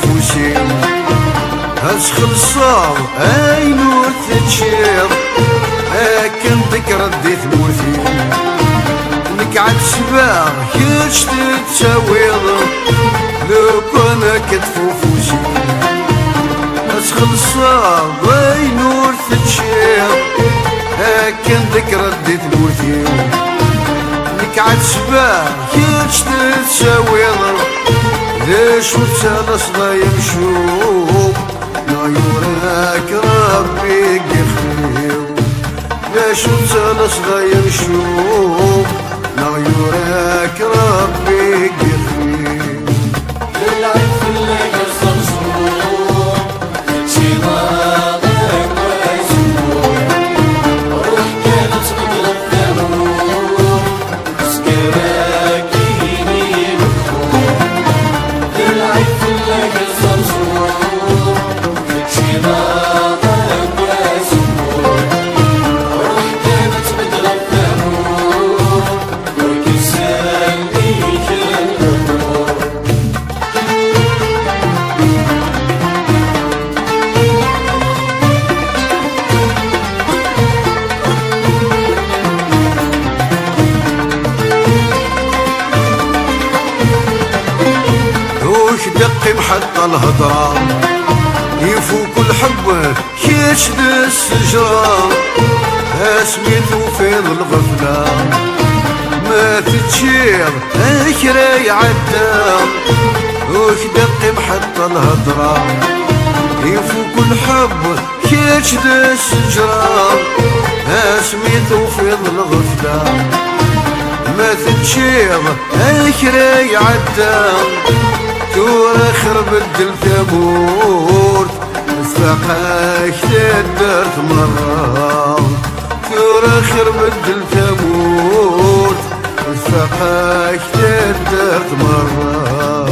فوسين أسخل الصار أي نور تتشير أكن ذكرى ديت موثين نقعد شباب كيش تتساويض لو كنا كتفو فوسين أسخل الصار أي نور تتشير أكن ذكرى ديت موثين نقعد شباب كيش تتساويض ليش وتسال صدايم شوف نايورك ربي يخير ليش وتسال صدايم شوف نايورك ربي يخير العيد في الليل الصمصوم شي ضاغك ويسموم روح كانت تضرب ثموم سكرك يمين العيد في الليل الصمصوم شي ضاغك ويسموم روح كانت تضرب ثموم وكسان بيك الأمور وش دقي محط الهضرة يفوق الحب كيشد السجرة اسميتو فيض الغفلة ما تتشير اكري عدا وش دقي محط الهضرة يفوق الحب كيشد السجرة اسميتو فيض الغفلة ما تتشير اكري عدا تورا خربت الثبور استقاك تدرت مرة تورا خربت الثبور استقاك تدرت مرة